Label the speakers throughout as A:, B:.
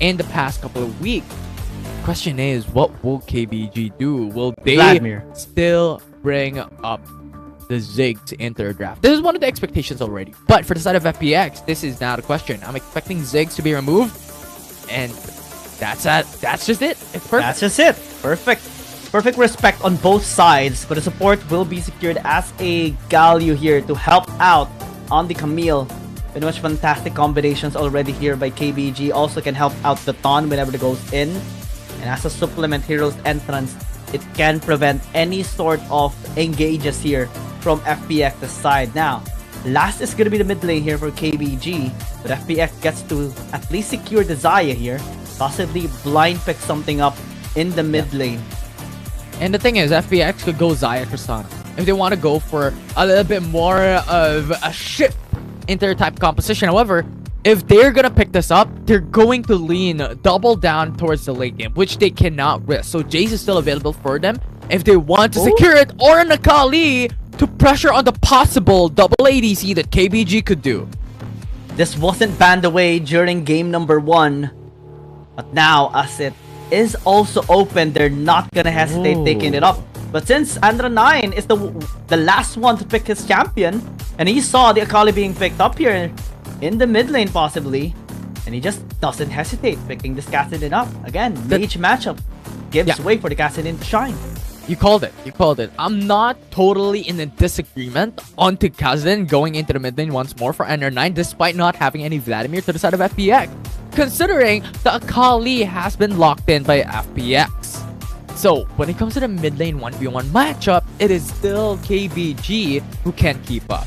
A: in the past couple of weeks. Question is, what will KBG do? Will they still bring up the Ziggs into their draft? This is one of the expectations already. But for the side of FPX, this is not a question. I'm expecting Ziggs to be removed. And that's just it. It's perfect.
B: That's just it. Perfect respect on both sides. But the support will be secured as a Galio here to help out on the Camille. Pretty much fantastic combinations already here by KBG. Also can help out the Ton whenever it goes in. And as a supplement Hero's entrance, it can prevent any sort of engages here from FPX's side. Now, last is going to be the mid lane here for KBG, but FPX gets to at least secure the Xayah here, possibly blind pick something up in the mid lane.
A: And the thing is, FPX could go Xayah Tristana if they want to go for a little bit more of a shift into their type composition. However, if they're gonna pick this up, they're going to lean double down towards the late game, which they cannot risk. So Jace is still available for them if they want to secure it, or an Akali to pressure on the possible double ADC that KBG could do.
B: This wasn't banned away during game number 1, but now as it is also open, they're not gonna hesitate taking it up. But since Andra9 is the last one to pick his champion, and he saw the Akali being picked up here in the mid lane possibly, and he just doesn't hesitate picking this Kassadin up. Again, mage matchup gives way for the Kassadin to shine.
A: You called it. You called it. I'm not totally in a disagreement onto Kassadin going into the mid lane once more for Andra9, despite not having any Vladimir to the side of FPX, considering the Akali has been locked in by FPX. So when it comes to the mid lane 1v1 matchup, it is still KBG who can keep up.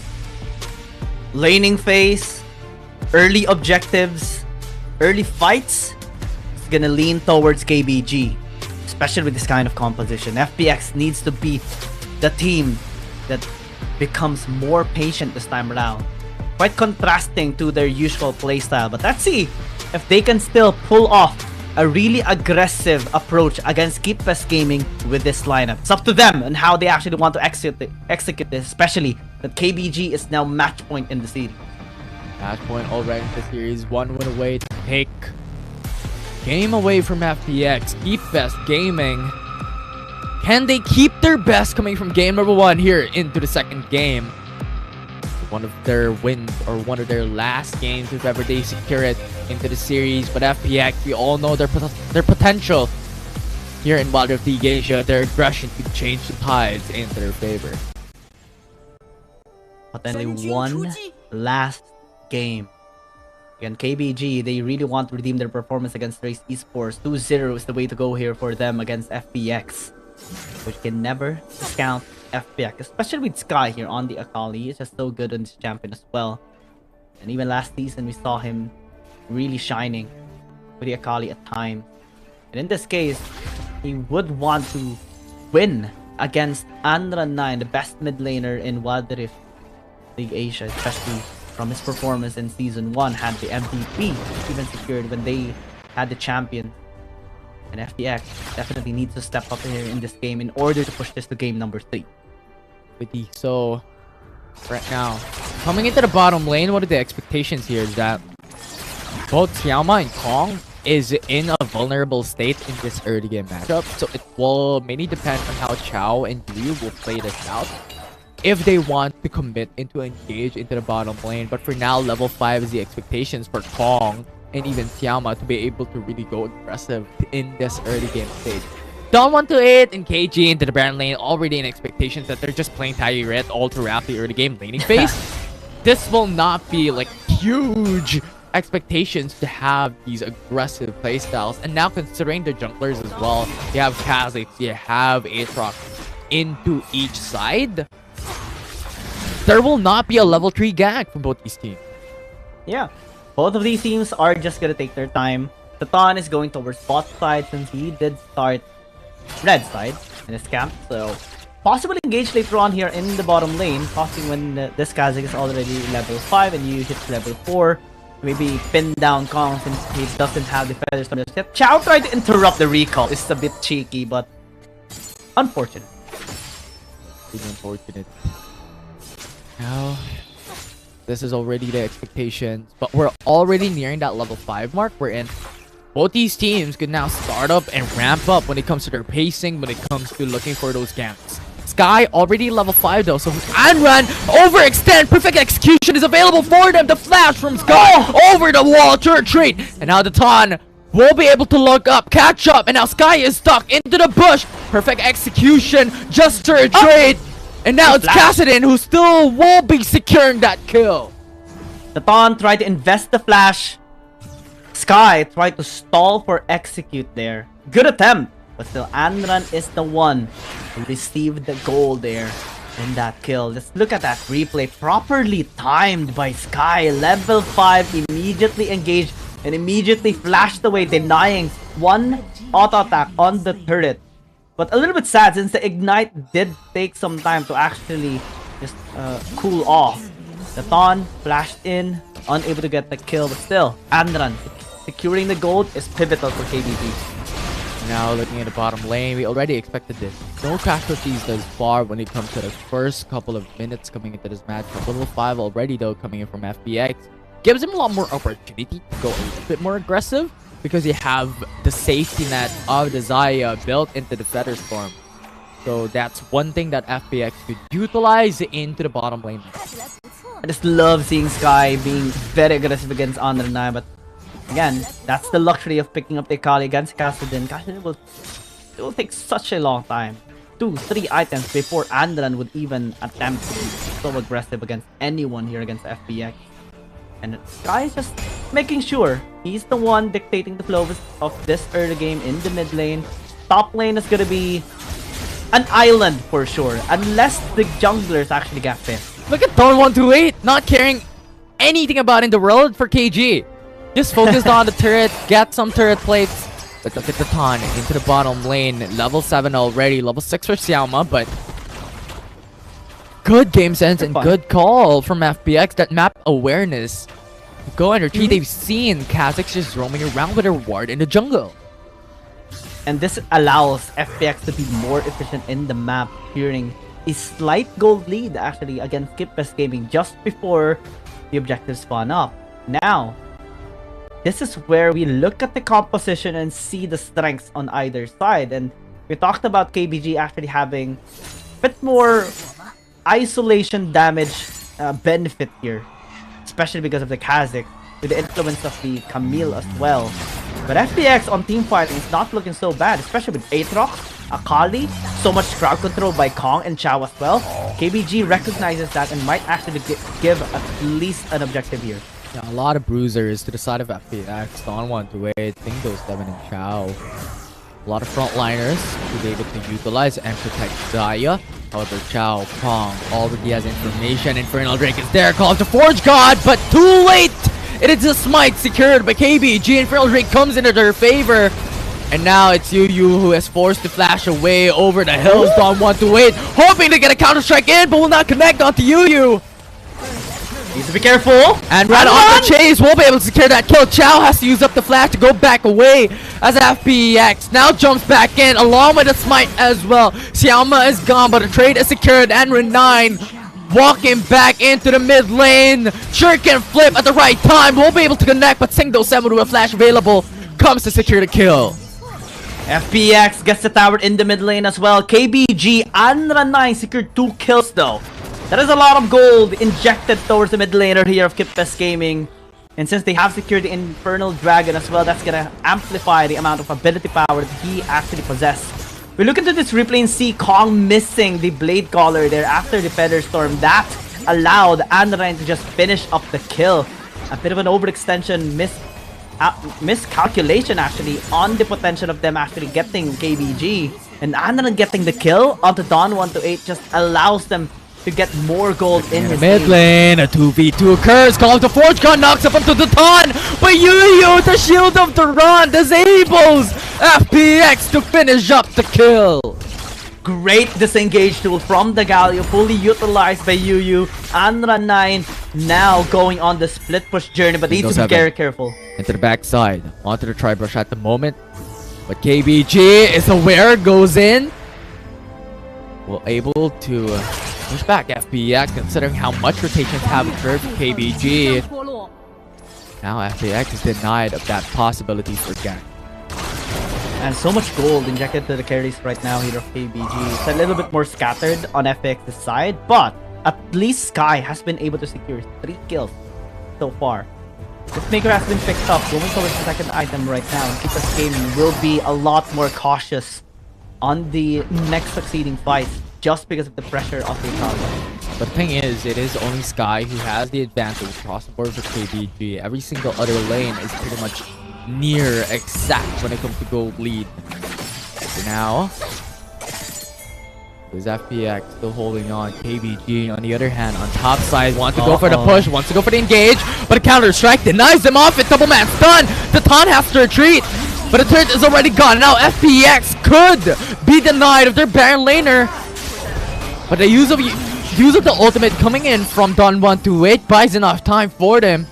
B: Laning phase, early objectives, early fights, it's gonna lean towards KBG, especially with this kind of composition. FPX needs to be the team that becomes more patient this time around. Quite contrasting to their usual playstyle, but let's see if they can still pull off a really aggressive approach against Keep Best Gaming with this lineup. It's up to them and how they actually want to execute this, especially that KBG is now match point in the series.
A: Match point already in the series, 1 win away to take game away from FPX. Keep Best Gaming. Can they keep their best coming from game number 1 here into the second game? One of their wins, or one of their last games if ever they secure it into the series. But FPX, we all know their potential here in Wild Rift Esports. Their aggression could change the tides into their favor.
B: But only one last game. Again, KBG, they really want to redeem their performance against Race Esports. 2-0 is the way to go here for them against FPX, which can never discount FPX, especially with Sky here on the Akali. He's just so good on this champion as well. And even last season, we saw him really shining with the Akali at times. And in this case, he would want to win against Andra9, the best mid laner in Wild Rift League Asia, especially from his performance in Season 1, had the MVP even secured when they had the champion. And FPX definitely needs to step up here in this game in order to push this to game number 3.
A: So, right now, coming into the bottom lane, what are the expectations here is that both Tiamat and Kong is in a vulnerable state in this early game matchup. So it will mainly depend on how Chao and Liu will play this out if they want to commit into engage into the bottom lane. But for now, level 5 is the expectations for Kong and even Tiamat to be able to really go aggressive in this early game stage. Don't want to hit and KG into the Baron lane, already in expectations that they're just playing Tyrant all throughout the early game laning phase. This will not be like huge expectations to have these aggressive playstyles. And now considering the junglers as well, you have Kha'Zix, you have Aatrox into each side. There will not be a level 3 gag from both these teams.
B: Yeah, both of these teams are just gonna take their time. Tatan is going towards bot side since he did start red side in his camp, so possibly engage later on here in the bottom lane, costing when this Kha'Zix is already level 5 and you hit level 4. Maybe pin down Kong since he doesn't have the feathers on his hip. Chao tried to interrupt the recall. It's a bit cheeky, but unfortunate.
A: Really unfortunate. Now, this is already the expectations, but we're already nearing that level 5 mark. We're in both these teams could now start up and ramp up when it comes to their pacing, when it comes to looking for those ganks. Sky already level 5 though, so Anran overextend. Perfect execution is available for them. The flash from Sky over the wall, turret trade, and now the Ton will be able to look up, catch up, and now Sky is stuck into the bush. Perfect execution, just turret trade, and now it's Kassadin who still will be securing that kill.
B: The Ton tried to invest the flash. Sky tried to stall for execute there. Good attempt, but still Anran is the one who received the goal there in that kill. Just look at that replay, properly timed by Sky. Level 5 immediately engaged and immediately flashed away, denying one auto attack on the turret. But a little bit sad since the ignite did take some time to actually just cool off. The Ton flashed in, unable to get the kill, but still Anran securing the gold is pivotal for KBG.
A: Now looking at the bottom lane, we already expected this. No casualties thus far when it comes to the first couple of minutes coming into this match. Level 5 already though coming in from FPX. Gives him a lot more opportunity to go a bit more aggressive because you have the safety net of the Xayah built into the Feather Storm. So that's one thing that FPX could utilize into the bottom lane.
B: I just love seeing Sky being very aggressive against Anran, but again, that's the luxury of picking up the Akali against Kassadin. Kassadin will take such a long time. 2-3 items before Anran would even attempt to be so aggressive against anyone here against FPX. And Sky is just making sure he's the one dictating the flow of this early game in the mid lane. Top lane is gonna be an island for sure, unless the junglers actually get pissed.
A: Look at Don128 not caring anything about in the world for KG. Just focused on the turret, get some turret plates. But look at the Ton into the bottom lane. Level 7 already, level 6 for Xiaoma, but good game sense and good call from FPX. That map awareness. Go and retreat. They've seen Kha'Zix just roaming around with her ward in the jungle.
B: And this allows FPX to be more efficient in the map, hearing a slight gold lead actually against KBG Gaming just before the objectives spawn up. Now, this is where we look at the composition and see the strengths on either side. And we talked about KBG actually having a bit more isolation damage benefit here, especially because of the Kha'Zix, with the influence of the Camille as well. But FPX on team fighting is not looking so bad, especially with Aatrox, Akali, so much crowd control by Kong and Chao as well. KBG recognizes that and might actually give at least an objective here.
A: Yeah, a lot of bruisers to the side of FPX. Don128, Dingo 7 and Chao. A lot of frontliners to be able to utilize and protect Xayah. However, Chao, Kong already has information. Infernal Drake is there, calls the Forge God, but too late! It is a smite secured by KBG. Infernal Drake comes into their favor. And now it's Yuyu who is forced to flash away over the hills. Don128 hoping to get a counter-strike in, but will not connect onto Yuyu.
B: Needs to be careful.
A: And right on the chase, will be able to secure that kill. Chao has to use up the flash to go back away as FPX now jumps back in along with the smite as well. Xiaoma is gone, but the trade is secured. And Ren9 walking back into the mid lane. Shuriken flip at the right time. Won't be able to connect, but Singdo 7 with a flash available comes to secure the kill.
B: FPX gets the tower in the mid lane as well. KBG and Ren9 secured 2 kills though. That is a lot of gold injected towards the mid laner here of KBG Gaming. And since they have secured the Infernal Dragon as well, that's gonna amplify the amount of ability power that he actually possesses. We look into this replay and see Kong missing the Blade Caller there after the Feather Storm. That allowed Anran to just finish up the kill. A bit of an overextension miscalculation actually on the potential of them actually getting KBG. And Anran getting the kill onto Don128 just allows them to get more gold in his
A: mid lane. A 2v2 occurs. Call of the Forge Gun knocks up onto the Ton. But Yuyu, the Shield of Duran, disables FPX to finish up the kill.
B: Great disengage tool from the Galio, fully utilized by Yuyu. And Ren9 now going on the split push journey, but needs to be very careful.
A: Into the backside, onto the tri-brush at the moment. But KBG is aware, goes in. Well, able to push back FPX, considering how much rotations have occurred for KBG. Now FPX is denied of that possibility for gank.
B: And so much gold injected to the carries right now here of KBG. It's a little bit more scattered on FPX's side, but at least Sky has been able to secure 3 kills so far. This maker has been picked up, going towards the second item right now. And Keeper's game will be a lot more cautious on the next succeeding fights just because of the pressure of the economy.
A: But the thing is, it is only Sky who has the advantage across the board for KBG. Every single other lane is pretty much near exact when it comes to gold lead. For now, there's FPX still holding on. KBG, on the other hand, on top side, wants to go for the push, wants to go for the engage, but a counter strike denies them off it. Double man stun. The taunt has to retreat, but the turret is already gone. Now FPX could be denied of their Baron laner, but the use of the ultimate coming in from Don128 buys enough time for them.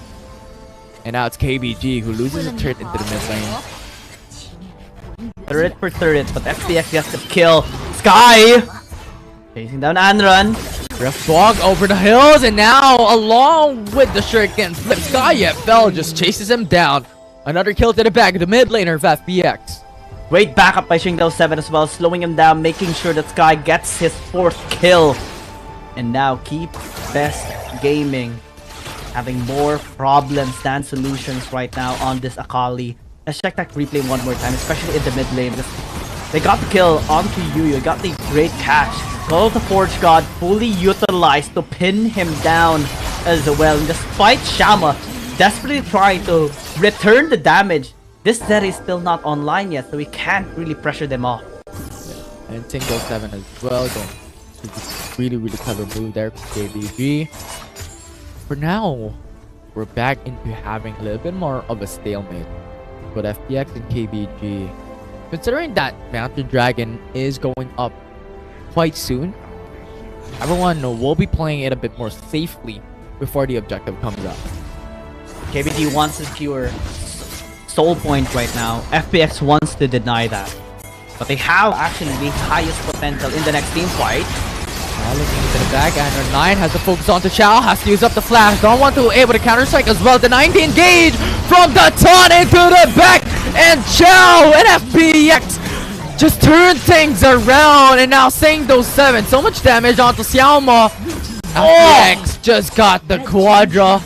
A: And now it's KBG who loses a turret into the mid lane.
B: Turret for turret, but FPX gets the kill. Sky chasing down Anran.
A: Riftwalk over the hills, and now along with the shuriken flip, Sky FL just chases him down. Another kill to the back of the mid laner of FPX.
B: Great backup by Shingdao7 as well, slowing him down, making sure that Sky gets his 4th kill. And now Keep Best Gaming having more problems than solutions right now on this Akali. Let's check that replay one more time, especially in the mid lane. They got the kill onto Yuyu, got the great catch. Call of the Forge God fully utilized to pin him down as well. And despite Shama desperately trying to return the damage, this Zed is still not online yet, so we can't really pressure them off.
A: And Shingdao7 as well. Really clever move there for KBG. For now, we're back into having a little bit more of a stalemate with FPX and KBG. Considering that Mountain Dragon is going up quite soon, everyone will be playing it a bit more safely before the objective comes up.
B: KBG wants to secure Soul Point right now. FPX wants to deny that. But they have actually the highest potential in the next team fight.
A: Now looking into the back, and 9 has to focus on to Chow, has to use up the flash. Don't want to able to counter strike as well. Denying the engage from the taunt into the back, and Chow and FPX just turn things around. And now Shingdao7, so much damage onto Xiaoma. FPX just got the quadra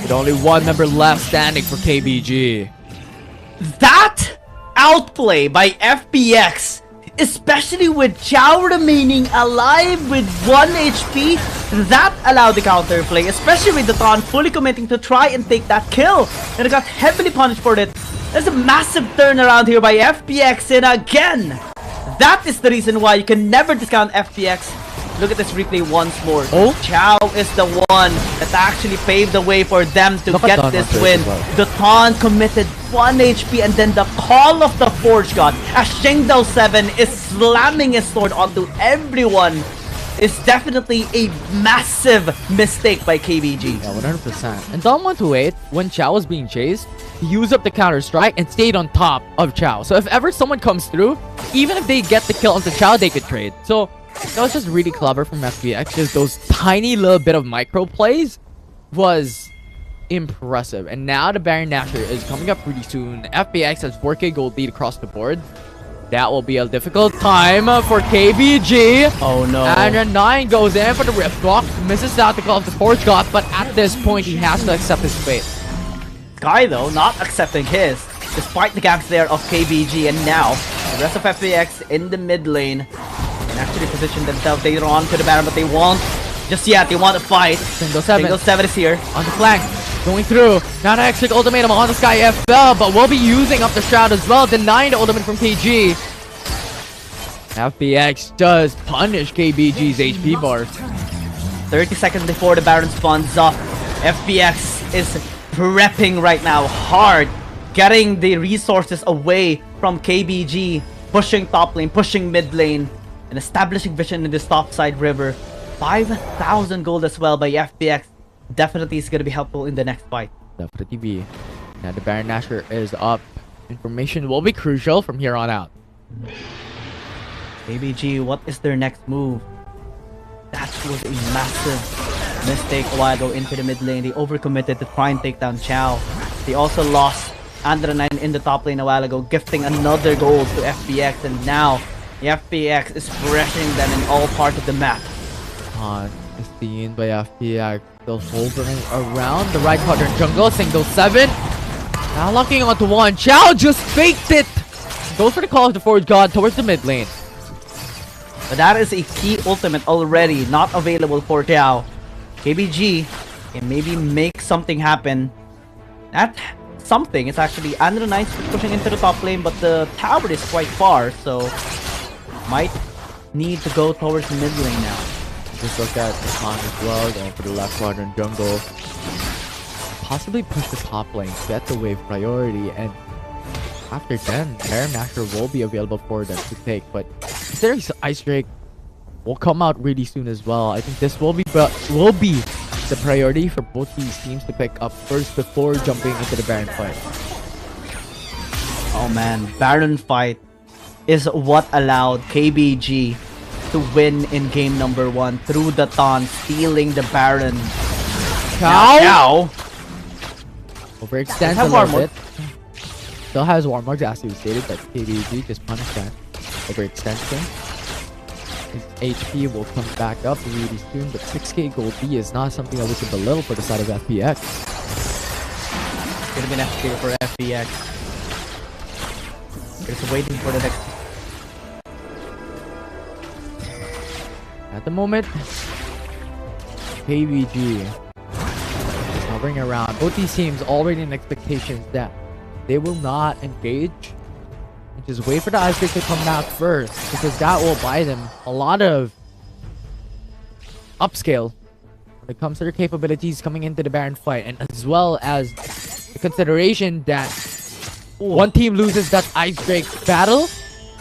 A: with only 1 member left standing for KBG.
B: That outplay by FPX, especially with Chow remaining alive with 1 HP, that allowed the counterplay, especially with the taunt fully committing to try and take that kill. And it got heavily punished for it. There's a massive turnaround here by FPX, and again, that is the reason why you can never discount FPX. Look at this replay once more. Chow is the one that actually paved the way for them to get this win. The taunt committed 1 HP, and then the call of the Forge God as Shingdao7 is slamming his sword onto everyone is definitely a massive mistake by KBG.
A: Yeah, 100%. And Don128, when Chow was being chased, he used up the counter strike and stayed on top of Chow. So if ever someone comes through, even if they get the kill onto Chow, they could trade. So that was just really clever from FPX. Just those tiny little bit of micro plays was impressive. And now the Baron Nashor is coming up pretty soon. FPX has 4k gold lead across the board. That will be a difficult time for KBG.
B: Oh no.
A: And then 9 goes in for the Riftwalk. Misses out the call of the Forge God, but at this point he has to accept his fate.
B: Sky though, not accepting his, despite the ganks there of KBG. And now, the rest of FPX in the mid lane can actually position themselves later on to the Baron, but they won't just yet. They want to fight. Shingdao7 is here.
A: On the flank, going through. Now the extra ultimatum on the Sky FL, but we'll be using up the Shroud as well, denying the ultimate from KG. FPX does punish KBG's HP bars.
B: 30 seconds before the Baron spawns up. FPX is prepping right now hard, getting the resources away from KBG, pushing top lane, pushing mid lane, and establishing vision in this top side river. 5,000 gold as well by FPX. Definitely is going to be helpful in the next fight.
A: Definitely be. Now the Baron Nashor is up. Information will be crucial from here on out.
B: KBG, what is their next move? That was a massive mistake a while ago into the mid lane. They overcommitted to try and take down Chow. They also lost Andra9 in the top lane a while ago, gifting another goal to FPX, and now the FPX is pressuring them in all parts of the map.
A: Is seen by FPX. Still hovering around the right quadrant jungle. Single 7. Now locking onto one. Chow just faked it. Goes for the call of the Forge God towards the mid lane.
B: But that is a key ultimate already not available for Tiao. KBG can maybe make something happen. That something is actually Andra9 pushing into the top lane, but the tower is quite far, so might need to go towards the mid lane now.
A: Just look at the con as well, going for the left quadrant jungle. Possibly push the top lane, get the wave priority, and after then, Baron Nashor will be available for them to take. But considering Ice Drake will come out really soon as well, I think this will be the priority for both these teams to pick up first before jumping into the Baron fight.
B: Oh man, Baron fight is what allowed KBG to win in game number 1 through the taunt, stealing the Baron.
A: Cow overextends a little bit. Still has Warmugs as he was stated, but KBG just punished that overextension. His HP will come back up really soon, but 6k gold B is not something that we can belittle for the side of FPX.
B: Could have been FK for FPX. Just waiting for the next.
A: At the moment, KBG is hovering around. Both these teams already in expectations that they will not engage and just wait for the Ice Drake to come back first, because that will buy them a lot of upscale when it comes to their capabilities coming into the Baron fight, and as well as the consideration that one team loses that Ice Drake battle,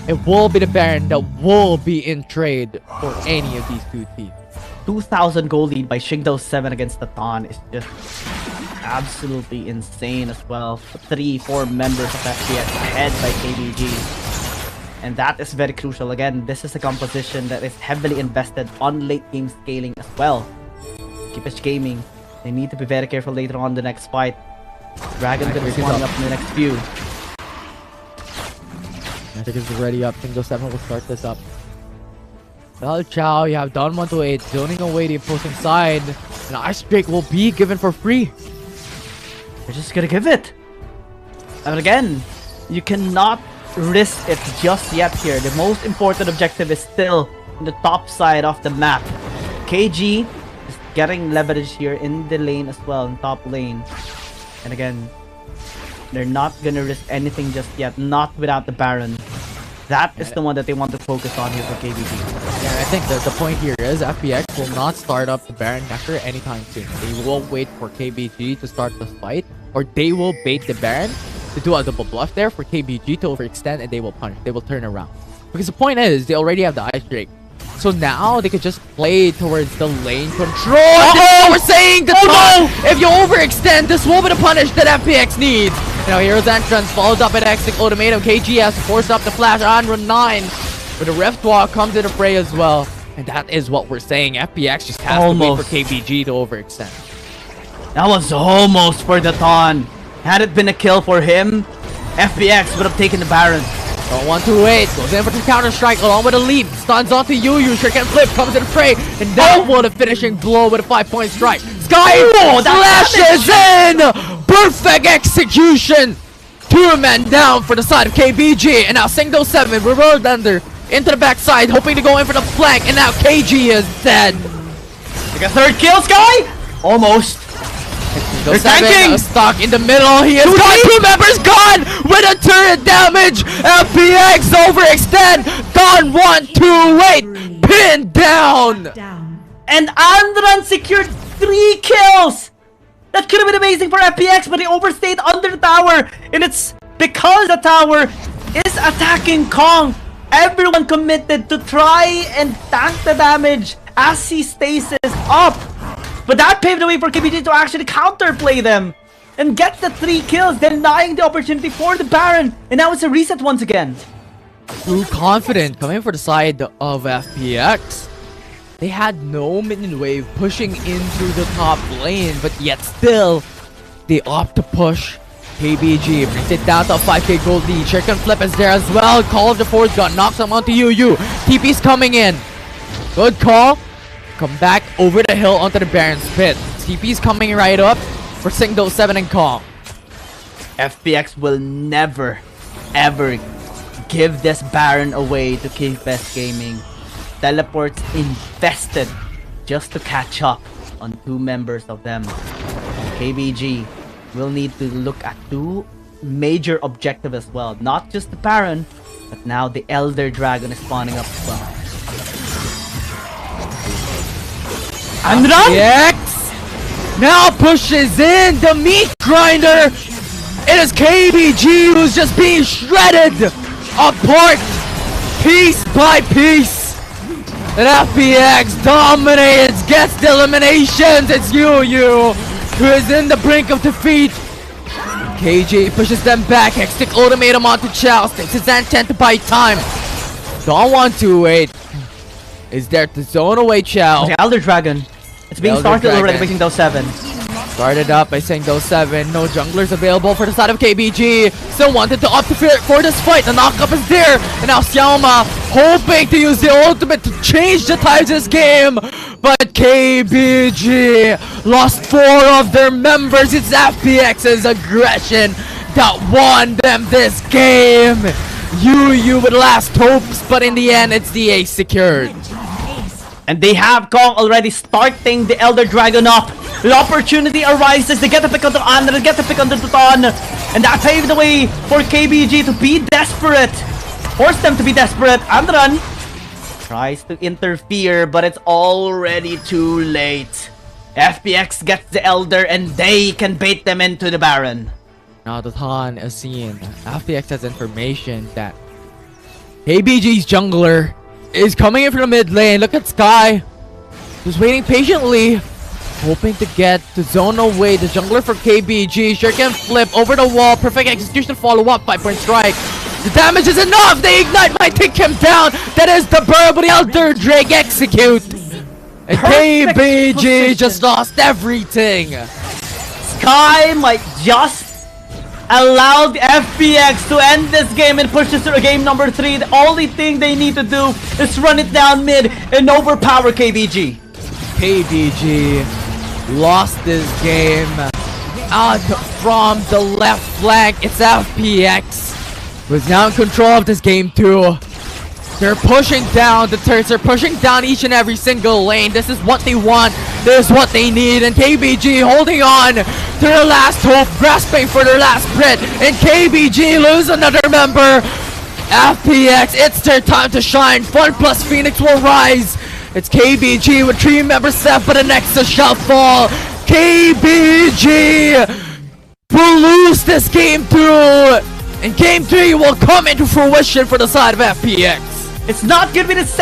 A: it will be the Baron that will be in trade for any of these two teams.
B: 2,000 goal lead by Shingdo 7 against the Taunt is just absolutely insane as well. 3-4 members of FPX ahead by KBG. And that is very crucial. Again, this is a composition that is heavily invested on late game scaling as well. Keepage Gaming, they need to be very careful later on the next fight. Dragon gonna be spawning up in the next few.
A: Magic is already up. Shingdo 7 will start this up. Well, Chow, you have Don 128 zoning away the opposing side. And Ice Drake will be given for free.
B: They're just gonna give it. And again, you cannot risk it just yet here. The most important objective is still in the top side of the map. KG is getting leverage here in the lane as well, in top lane. And again, they're not gonna risk anything just yet, not without the Baron. That is the one that they want to focus on here for KBG.
A: Yeah, I think the point here is FPX will not start up the Baron Nashor anytime soon. They will wait for KBG to start the fight, or they will bait the Baron to do a double bluff there for KBG to overextend, and they will punish. They will turn around. Because the point is, they already have the Ice Drake. So now they could just play towards the lane control. Oh, we're saying that if you overextend, this will be the punish that FPX needs. Now Hero's Entrance followed up at Extinct Ultimatum. KG has to force up the flash on run 9. But the Rift Walk comes into fray as well. And that is what we're saying. FPX just has to wait for KBG to overextend.
B: That was almost for the Taunt. Had it been a kill for him, FPX would have taken the Baron.
A: 128 goes in for the counter strike along with a leap. Stuns onto Yu. Shuriken flip comes into fray. And that one a finishing blow with a 5-point strike. Sky slashes in! Perfect execution! 2 men down for the side of KBG. And now Shingdo 7 reversed under into the backside, hoping to go in for the flank. And now KG is dead.
B: Like a third kill, Sky? Almost.
A: They're tanking! Stuck in the middle. He has got 2 members gone with a turret damage. FPX overextend. Don 128 pinned down.
B: And Andran secured 3 kills. That could have been amazing for FPX, but he overstayed under the tower. And it's because the tower is attacking Kong. Everyone committed to try and tank the damage as he stasis up. But that paved the way for KBG to actually counterplay them and get the 3 kills, denying the opportunity for the Baron. And now it's a reset once again.
A: Too confident coming for the side of FPX. They had no minion wave pushing into the top lane, but yet still they opt to push KBG brings it down to a 5k gold lead. Chicken Flip is there as well. Call of the Force got knocks him onto UU. TP's coming in. Good call. Come back over the hill onto the Baron's pit. TP's coming right up for Singdo 7 and Kong.
B: FPX will never, ever give this Baron away to King Best Gaming. Teleports invested just to catch up on 2 members of them. KBG will need to look at 2 major objectives as well. Not just the Baron, but now the Elder Dragon is spawning up as well. And
A: FPX now pushes in the meat grinder. It is KBG who's just being shredded apart piece by piece. And FPX dominates, gets the eliminations. It's UU who is in the brink of defeat. KG pushes them back. Hextech ultimatum onto Chow. Takes his Anten to buy time. Don't want to wait. Is there to zone away Chow?
B: The Elder Dragon. It's being started already by Singdo 7.
A: Started up by Singdo 7. No junglers available for the side of KBG. Still wanted to opt for this fight. The knockup is there. And now Xiaoma hoping to use the ultimate to change the tides of this game. But KBG lost 4 of their members. It's FPX's aggression that won them this game. UU with last hopes, but in the end, it's the ace secured.
B: And they have Kong already starting the Elder Dragon up. The opportunity arises. They get the pick on the Ana, they get the pick on the Tuton. And that paved the way for KBG to be desperate. Force them to be desperate. Andran tries to interfere, but it's already too late. FPX gets the Elder and they can bait them into the Baron.
A: Now Tuton is seeing FPX has information that KBG's jungler is coming in from the mid lane. Look at Sky. Just waiting patiently. Hoping to get the zone away. The jungler for KBG. Sure can flip over the wall. Perfect execution follow up. 5-point strike. The damage is enough. The ignite might take him down. That is the burn, but the Elder Drake execute. And KBG just lost everything.
B: Sky might just allow the FPX to end this game and push this to game number 3. The only thing they need to do is run it down mid and overpower KBG.
A: KBG lost this game out from the left flank. It's FPX who's now in control of this game too. They're pushing down the turrets. They're pushing down each and every single lane. This is what they want. This is what they need. And KBG holding on to their last hope, grasping for their last Brit. And KBG lose another member. FPX, it's their time to shine. Fun plus Phoenix will rise. It's KBG with 3 members left, but the Nexus shall fall. KBG will lose this game too. And game 3 will come into fruition for the side of FPX.
B: It's not gonna be the same.